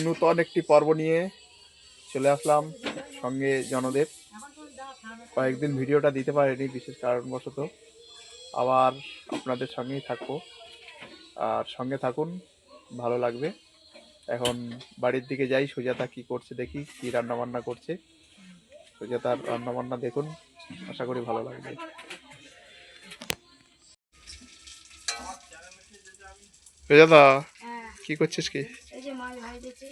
নূতন একটি পর্ব নিয়ে চলে আসলাম, সঙ্গে জনদেব। কয়েকদিন ভিডিওটা দিতে পারিনি বিশেষ কারণবশত, আবার আপনাদের সঙ্গেই থাকবো। আর সঙ্গে থাকুন, ভালো লাগবে। এখন বাড়ির দিকে যাই, সুজাতা কি করছে দেখি, কি রান্না বান্না করছে। সুজাতার রান্না বান্না দেখুন, আশা করি ভালো লাগবে। সুজাতা, কি করছিস? কি এই যে মাছ ভাজতেছি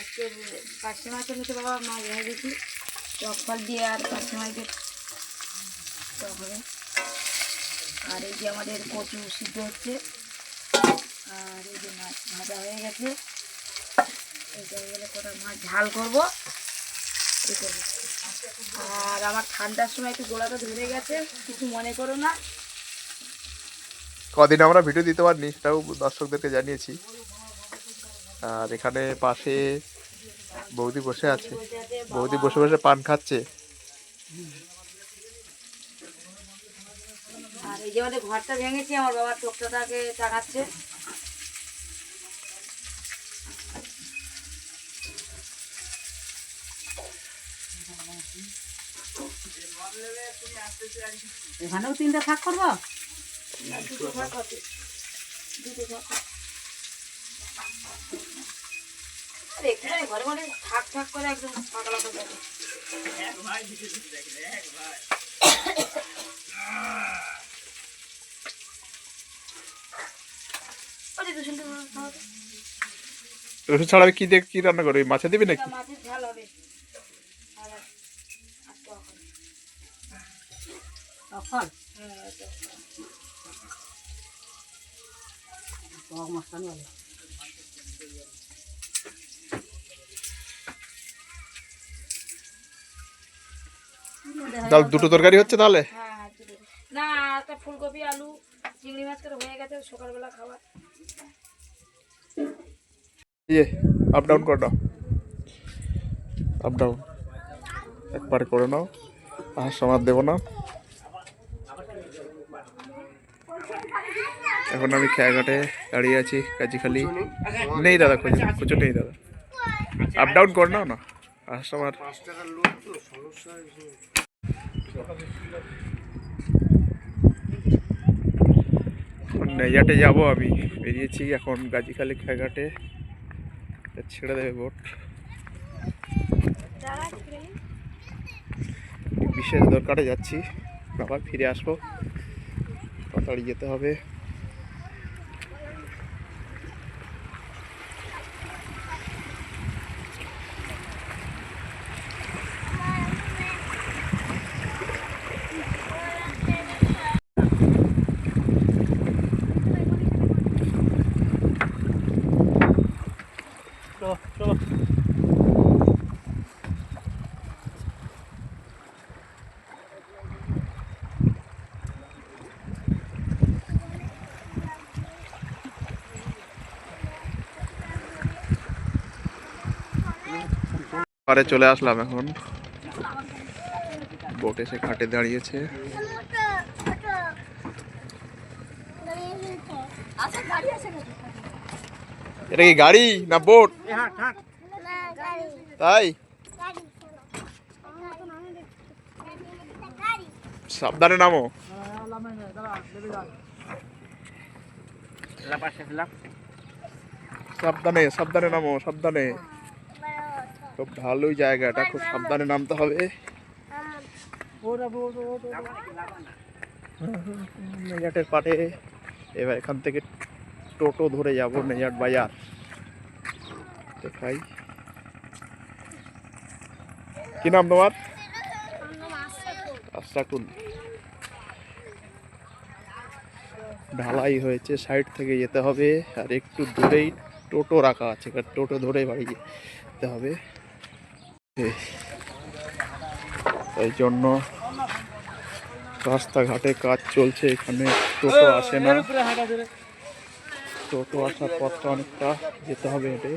আজকে, পার্শে মাছের মতো বাবা মাছ ভাজতেছি টক ফল দিয়ে, আর পার্শে মাছের টক হবে। আর এই যে আমাদের কচু সিদ্ধ হচ্ছে, আর এই যে মাছ ভাজা হয়ে গেছে। এইটা হয়ে গেলে কটা মাছ ঝাল করবো, এই করবো। আর আমার ঠান্ডার সময় একটু গোড়াটা ধরে গেছে, কিছু মনে করো না। কদিন আমরা ভিডিও দিতে পারিনি, সেটাও দর্শকদেরকে জানিয়েছি। আর এখানে পাশে বৌদি বসে আছে, বৌদি বসে বসে পান খাচ্ছে। আর এই যে আমাদের ঘরটা ভেঙেছে, আমার বাবা টোকটাটাকে টাকাচ্ছে। এখানেও 3টা থাক করবো, ঘরে ঘরে থাক থাক করে একদম পাগলা করে। রসুন ছাড়া কি দিয়ে কি রান্না করবি? মাছে দিবি নাকি? মাছের ঝাল হবে। তাহলে দুটো তরকারি হচ্ছে তাহলে? না, একটা ফুলকপি আলু চিংড়ি মাছ করে হয়ে গেছে, সকালবেলা খাবার। ইয়ে আপ ডাউন করে নাও, আপ ডাউন একবারে করে নাও, আর সমাজ দেবো না। এখন আমি খেয়াঘাটে দাঁড়িয়ে আছি, কাজীখালি নেই দাদা, খুঁজো নেই দাদা, আপ ডাউন করে নাও না। আর সমার নেজাটে যাবো আমি, বেরিয়েছি এখন গাজীখালি খেয়াঘাটে, ছেড়ে দেবে বোট। বিশেষ দরকারে যাচ্ছি, আবার ফিরে আসবো, তাড়াতাড়ি যেতে হবে। পারে চলে আসলাম, এখন বোট এসে ঘাটে দাঁড়িয়েছে। এটা কি গাড়ি না বোট? তাই সাবধানে নামো, সাবধানে সাবধানে নামো, সাবধানে। খুব ভালোই জায়গা এটা, খুব সাবধানে নামতে হবে। নেজাটের পাড়ে এবার এখান থেকে টোটো ধরে যাব নেজাট বাজার। দেখাই, কি নাম তোমার? আশরাকুল। ঢালাই হয়েছে, সাইড থেকে যেতে হবে, আর একটু দূরেই টোটো রাখা আছে, টোটো ধরে বাড়ি যেতে হবে। এই জন্য রাস্তাঘাটে কাজ চলছে, এখানে টোটো আসে না, টোটো আসার পথটা অনেকটা যেতে হবে হেঁটে।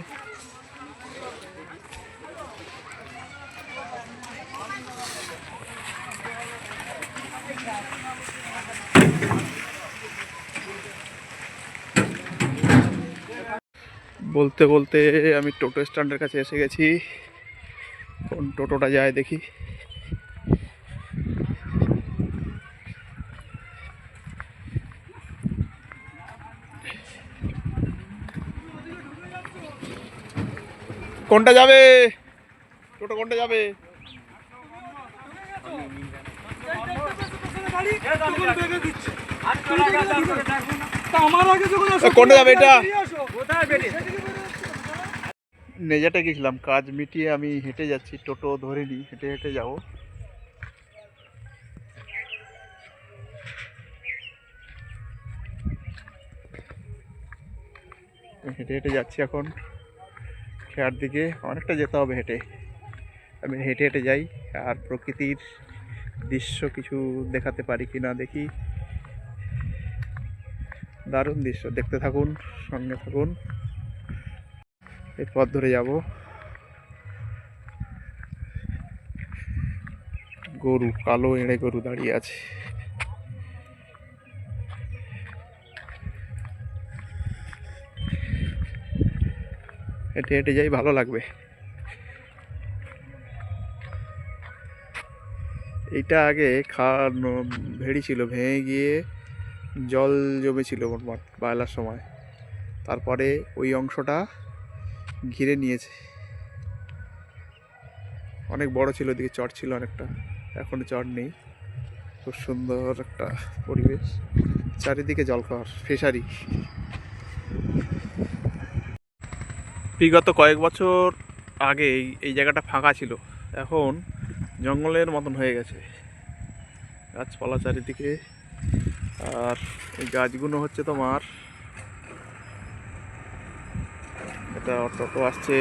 বলতে বলতে আমি টোটো স্ট্যান্ডের কাছে এসে গেছি। কোন টোটোটা যায় দেখি। কোনটা যাবে? টোটো কোনটা যাবে? কোনটা যাবে এটা? নেজাটে গেছিলাম, কাজ মিটিয়ে আমি হেঁটে যাচ্ছি, টোটো ধরিনি, হেঁটে হেঁটে যাব। হেঁটে হেঁটে যাচ্ছি এখন খেয়ার দিকে, অনেকটা যেতে হবে হেঁটে। আমি হেঁটে হেঁটে যাই আর প্রকৃতির দৃশ্য কিছু দেখাতে পারি কি না দেখি। দারুণ দৃশ্য, দেখতে থাকুন, সঙ্গে থাকুন। এই পথ ধরে যাব। গরু, কালো এঁড়ে গরু দাঁড়িয়ে আছে। হেঁটে হেঁটে যাই, ভালো লাগবে। এইটা আগে ভেড়ি ছিল, ভেঙে গিয়ে জল জমেছিল মোটমাট বায়লার সময়। তারপরে ওই অংশটা ঘিরে নিয়েছে। অনেক বড় ছিল, ওদিকে চর ছিল অনেকটা, এখন চর নেই। খুব সুন্দর একটা পরিবেশ, চারিদিকে জলখাবার, ফিশারি। বিগত কয়েক বছর আগে এই জায়গাটা ফাঁকা ছিল, এখন জঙ্গলের মতন হয়ে গেছে, গাছপালা চারিদিকে। আর এই গাছগুলো হচ্ছে তোমার, এটা টোটো আসছে,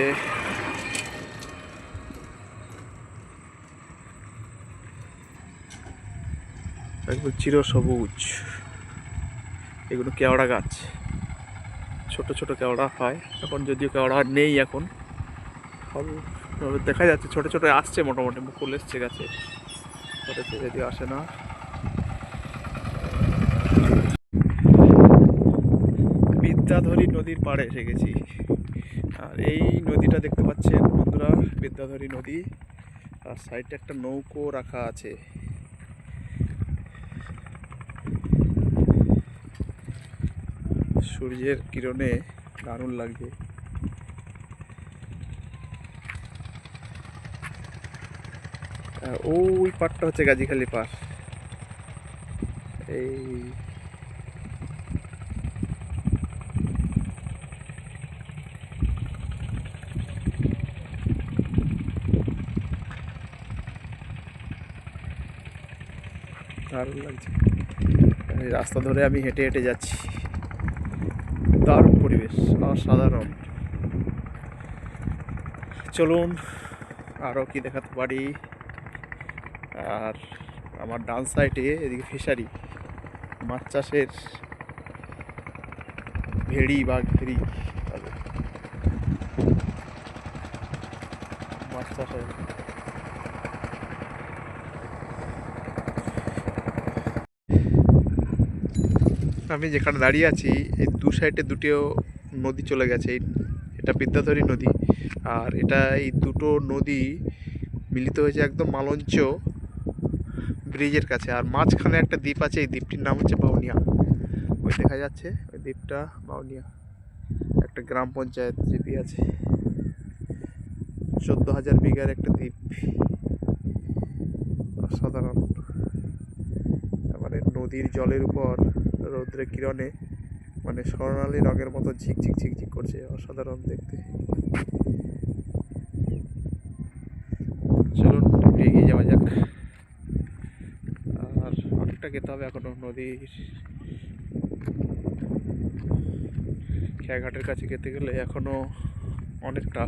একদম চিরসবুজ। এগুলো কেওড়া গাছ, ছোট ছোট কেওড়া হয় এখন, যদিও কেওড়া নেই এখন। দেখা যাচ্ছে ছোট ছোট আসছে, মোটামুটি মুকুল এসছে গাছে, ধরেছে যদিও আসে না। বিদ্যাধরী নদীর পাড়ে এসে গেছি। আর এই নদীটা দেখতে পাচ্ছেন বন্ধুরা, বিদ্যাধরী নদী। আর সাইডে একটা নৌকো রাখা আছে। সূর্যের কিরণে দারুণ লাগছে। ওই পাড়টা হচ্ছে গাজীখালি পাড়। এই দারুণ লাগছে। এই রাস্তা ধরে আমি হেঁটে হেঁটে যাচ্ছি, দারুণ পরিবেশ, অসাধারণ। চলুন আরও কি দেখাতে পারি। আর আমার ডান সাইডে এদিকে ফিশারি, মাছ চাষের ভেড়ি বা ঘেরি, মাছ চাষের। আমি যেখানে দাঁড়িয়ে আছি এই দু সাইডে দুটো নদী চলে গেছে। এটা বিদ্যাধরী নদী, আর এটা এই দুটো নদী মিলিত হয়েছে একদম মালঞ্চ ব্রিজের কাছে। আর মাঝখানে একটা দ্বীপ আছে, এই দ্বীপটির নাম হচ্ছে বাউনিয়া। ওই দেখা যাচ্ছে ওই দ্বীপটা বাউনিয়া, একটা গ্রাম পঞ্চায়েত জিপি আছে। 14,000 বিঘার একটা দ্বীপ, অসাধারণ। মানে নদীর জলের উপর রৌদ্রের কিরণে মানে স্বর্ণালী রঙের মতো ঝিকঝিক ঝিকঝিক করছে, অসাধারণ দেখতে। চলুন এগিয়ে যাওয়া যাক। আর অনেকটা যেতে হবে এখনো, নদীর খেয়াঘাটের কাছে যেতে গেলে এখনো অনেকটা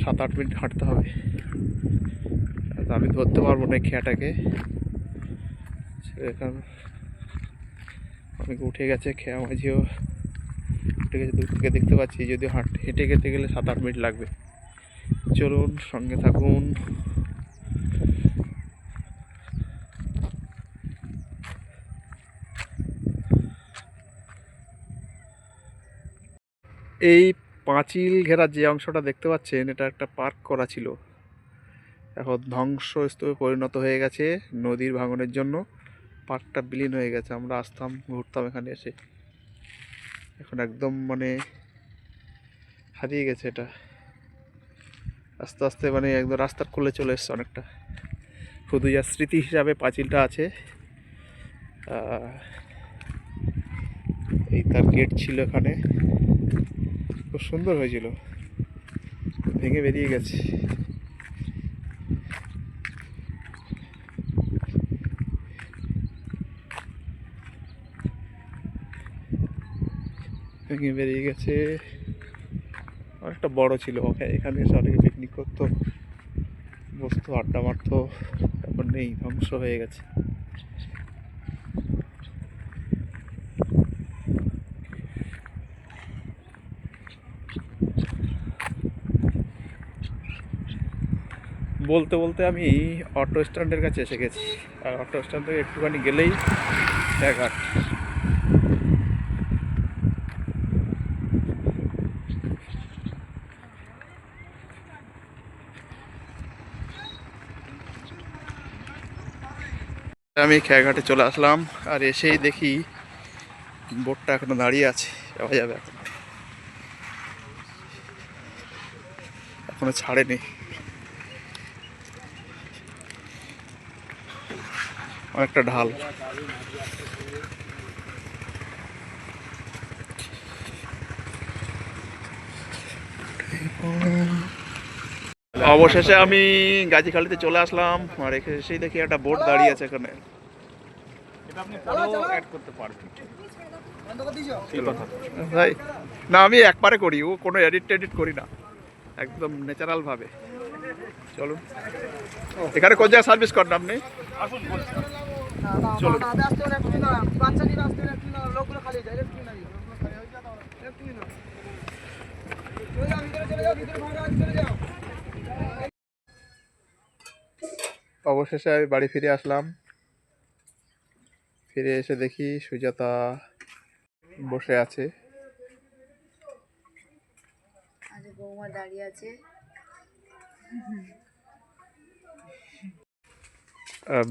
7-8 মিনিট হাঁটতে হবে। আমি ধরতে পারবো না খেয়াটাকে, এখন অনেক উঠে গেছে, খেয়া মাঝিও উঠে গেছে, দূর থেকে দেখতে পাচ্ছি। যদি হেঁটে যেতে গেলে 7-8 মিনিট লাগবে। চলুন সঙ্গে থাকুন। এই পাঁচিল ঘেরা যে অংশটা দেখতে পাচ্ছেন, এটা একটা পার্ক করা ছিল, এখন ধ্বংসস্তূপে পরিণত হয়ে গেছে নদীর ভাঙনের জন্য। পার্কটা বিলীন হয়ে গেছে। আমরা আসতাম, ঘুরতাম এখানে এসে, এখন একদম মানে হারিয়ে গেছে এটা। আস্তে আস্তে মানে একদম রাস্তার কোলে চলে এসছে অনেকটা। শুধু যা স্মৃতি হিসাবে পাঁচিলটা আছে। এই তার গেট ছিল এখানে, খুব সুন্দর হয়েছিল, ভেঙে বেরিয়ে গেছে। ভেঙে বেরিয়ে গেছে। অনেকটা বড় ছিল, এখানে এসে অনেকে পিকনিক করতো, বসতো, আড্ডা মারতো। এখন নেই, ধ্বংস হয়ে গেছে। বলতে বলতে আমি অটো স্ট্যান্ডের কাছে এসে গেছি, আর অটো স্ট্যান্ড থেকে একটুখানি গেলেই ঘাট। আমি খেয়াঘাটে চলে আসলাম, আর এসেই দেখি বোটটা এখনো দাঁড়িয়ে আছে, যাওয়া যাবে এখন, এখনো ছাড়েনি। অনেকটা ঢাল। অবশেষে আমি গাজীখালিতে চলে আসলাম, আর এসেই দেখি একটা বোট দাঁড়িয়ে আছে এখানে। ভাই না, আমি একবারে করি, ও কোনো এডিট টেডিট করি না, একদম ন্যাচারাল ভাবে। চলুন, এখানে কোন জায়গায় সার্ভিস করেন আপনি? চলুন। অবশেষে আমি বাড়ি ফিরে আসলাম। ফিরে এসে দেখি সুজাতা বসে আছে। বৌমা দাঁড়িয়ে আছে।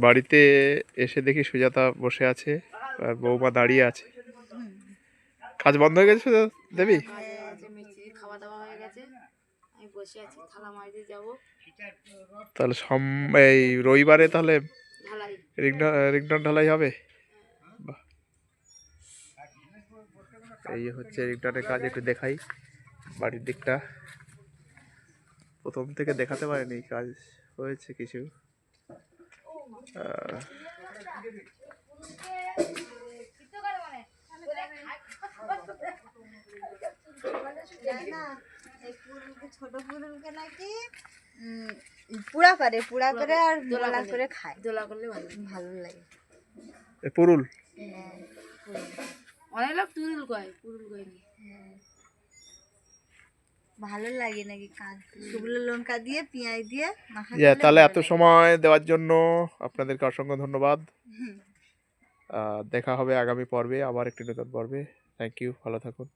বাড়িতে এসে দেখি সুজাতা বসে আছে আর বৌমা দাঁড়িয়ে আছে। কাজ বন্ধ হয়ে গেছে সুজাতা দেবী? মিস্ত্রি খাওয়া দাওয়া হয়ে গেছে, আমি বসে আছি, থালা মারতে যাবো। তাহলে এই রবিবারে তাহলে ঢালাই, রিংটন ঢালাই হবে। বাহ, এই হচ্ছে রিংটনের কাজ। একটু দেখাই বাড়ির দিকটা, প্রথম থেকে দেখাতে পারিনি, কাজ হয়েছে কিছু। ছোট পুরুলকে নাকি পুরা করে আর দোলা করে খায়। দোলা করলে ভালো লাগে। পুরুল অনেক লোক পুরুল কয়, পুরুল কয়নি। ভালো লাগে নাকি কাজ, শুকনো লঙ্কা দিয়ে পেঁয়াজ দিয়ে মাখা। তাহলে এত সময় দেওয়ার জন্য আপনাদেরকে অসংখ্য ধন্যবাদ। দেখা হবে আগামী পর্বে, আবার একটি নতুন পর্বে। থ্যাংক ইউ, ভালো থাকুন।